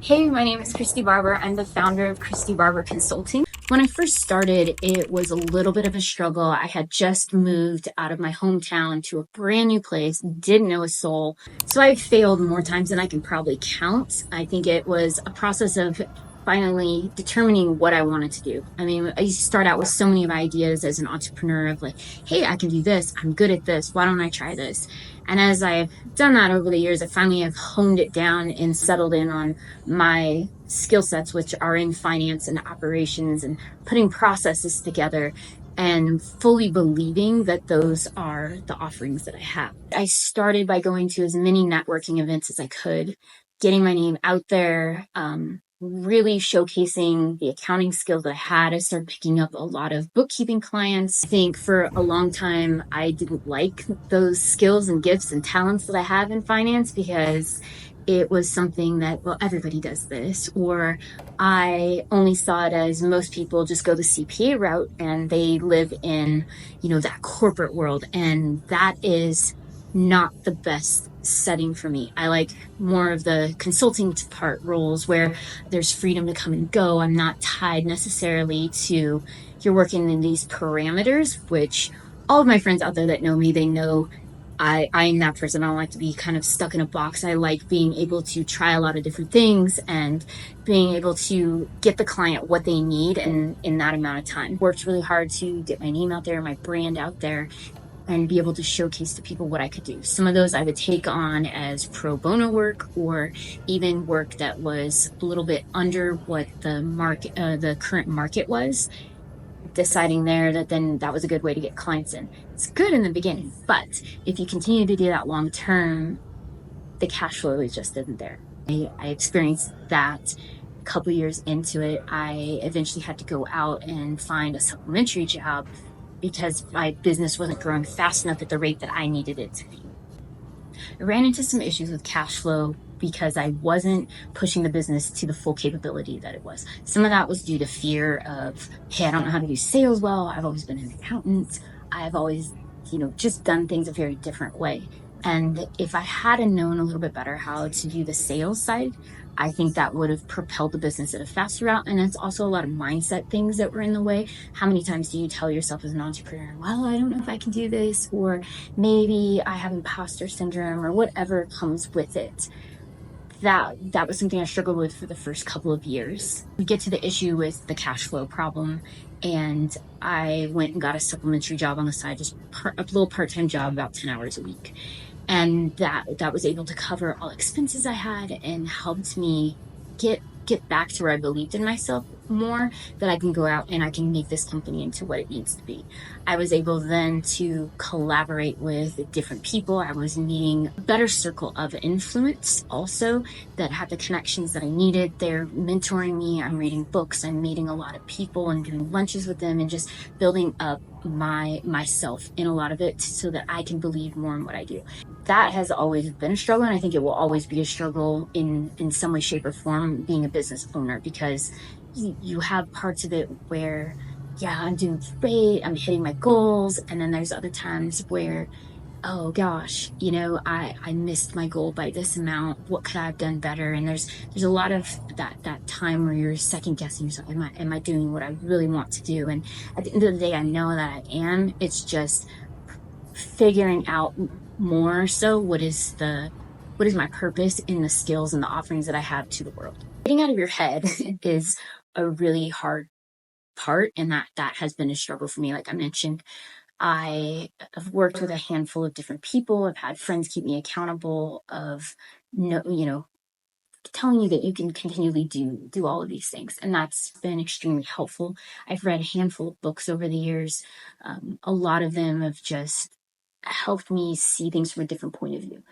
Hey, my name is Kristy Barber. I'm the founder of Kristy Barber Consulting. When I first started, it was a little bit of a struggle. I had just moved out of my hometown to a brand new place, didn't know a soul. So I failed more times than I can probably count. I think it was a process of finally determining what I wanted to do. I mean, I used to start out with so many ideas as an entrepreneur of like, hey, I can do this. I'm good at this. Why don't I try this? And as I've done that over the years, I finally have honed it down and settled in on my skill sets, which are in finance and operations and putting processes together and fully believing that those are the offerings that I have. I started by going to as many networking events as I could, getting my name out there, really showcasing the accounting skills that I had. I started picking up a lot of bookkeeping clients. I think for a long time, I didn't like those skills and gifts and talents that I have in finance because it was something that, well, everybody does this, or I only saw it as most people just go the CPA route and they live in, that corporate world. And that is not the best setting for me. I like more of the consulting part roles where there's freedom to come and go. I'm not tied necessarily to you're working in these parameters, which all of my friends out there that know me, they know I'm that person. I don't like to be kind of stuck in a box. I like being able to try a lot of different things and being able to get the client what they need in that amount of time. Worked really hard to get my name out there, my brand out there, and be able to showcase to people what I could do. Some of those I would take on as pro bono work, or even work that was a little bit under what the current market was, deciding there that then that was a good way to get clients in. It's good in the beginning, but if you continue to do that long term, the cash flow just isn't there. I experienced that a couple years into it. I eventually had to go out and find a supplementary job because my business wasn't growing fast enough at the rate that I needed it to be. I ran into some issues with cash flow because I wasn't pushing the business to the full capability that it was. Some of that was due to fear of, hey, I don't know how to do sales well. I've always been an accountant. I've always, just done things a very different way. And if I had known a little bit better how to do the sales side, I think that would have propelled the business at a faster route. And it's also a lot of mindset things that were in the way. How many times do you tell yourself as an entrepreneur, well, I don't know if I can do this, or maybe I have imposter syndrome, or whatever comes with it. That was something I struggled with for the first couple of years. We get to the issue with the cash flow problem, and I went and got a supplementary job on the side, just a little part-time job, about 10 hours a week. And that was able to cover all expenses I had and helped me get back to where I believed in myself more, that I can go out and I can make this company into what it needs to be. I was able then to collaborate with different people. I was meeting a better circle of influence also that had the connections that I needed. They're mentoring me. I'm reading books. I'm meeting a lot of people and doing lunches with them and just building up myself in a lot of it so that I can believe more in what I do. That has always been a struggle, and I think it will always be a struggle in some way, shape, or form, being a business owner, because you have parts of it where, yeah, I'm doing great, I'm hitting my goals, and then there's other times where, oh gosh, I missed my goal by this amount. What could I have done better? And there's a lot of that time where you're second guessing yourself. Am I doing what I really want to do? And at the end of the day, I know that I am. It's just figuring out more so what is my purpose in the skills and the offerings that I have to the world. Getting out of your head is a really hard part, and that has been a struggle for me. Like I mentioned, I have worked with a handful of different people. I've had friends keep me accountable of telling you that you can continually do all of these things, and that's been extremely helpful. I've read a handful of books over the years. A lot of them have just helped me see things from a different point of view.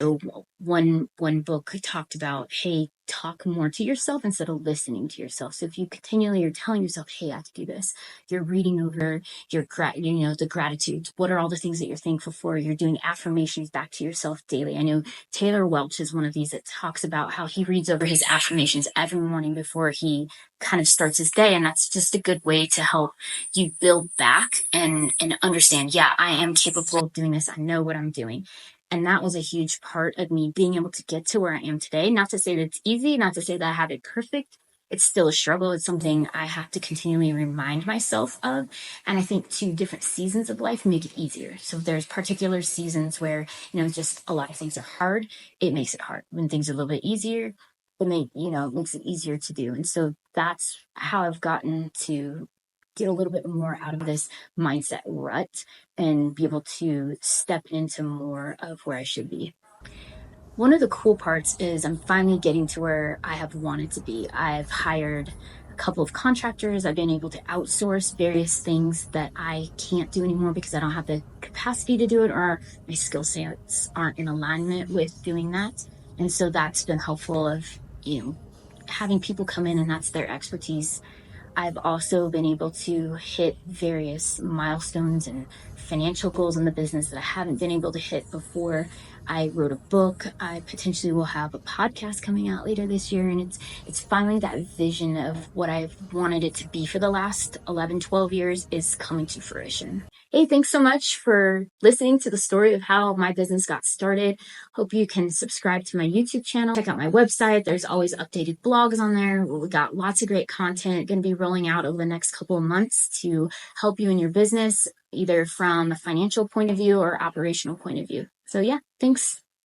So one book talked about, hey, talk more to yourself instead of listening to yourself. So if you continually are telling yourself, hey, I have to do this, you're reading over the gratitudes. What are all the things that you're thankful for? You're doing affirmations back to yourself daily. I know Taylor Welch is one of these that talks about how he reads over his affirmations every morning before he kind of starts his day. And that's just a good way to help you build back and understand, yeah, I am capable of doing this. I know what I'm doing. And that was a huge part of me being able to get to where I am today. Not to say that it's easy, not to say that I have it perfect. It's still a struggle. It's something I have to continually remind myself of. And I think two different seasons of life make it easier. So if there's particular seasons where, just a lot of things are hard, it makes it hard. When things are a little bit easier, makes it easier to do. And so that's how I've gotten to get a little bit more out of this mindset rut and be able to step into more of where I should be. One of the cool parts is I'm finally getting to where I have wanted to be. I've hired a couple of contractors. I've been able to outsource various things that I can't do anymore because I don't have the capacity to do it, or my skill sets aren't in alignment with doing that. And so that's been helpful of, having people come in and that's their expertise. I've also been able to hit various milestones and financial goals in the business that I haven't been able to hit before. I wrote a book. I potentially will have a podcast coming out later this year. And it's finally that vision of what I've wanted it to be for the last 11, 12 years is coming to fruition. Hey, thanks so much for listening to the story of how my business got started. Hope you can subscribe to my YouTube channel. Check out my website. There's always updated blogs on there. We got lots of great content going to be rolling out over the next couple of months to help you in your business, either from a financial point of view or operational point of view. So yeah, thanks.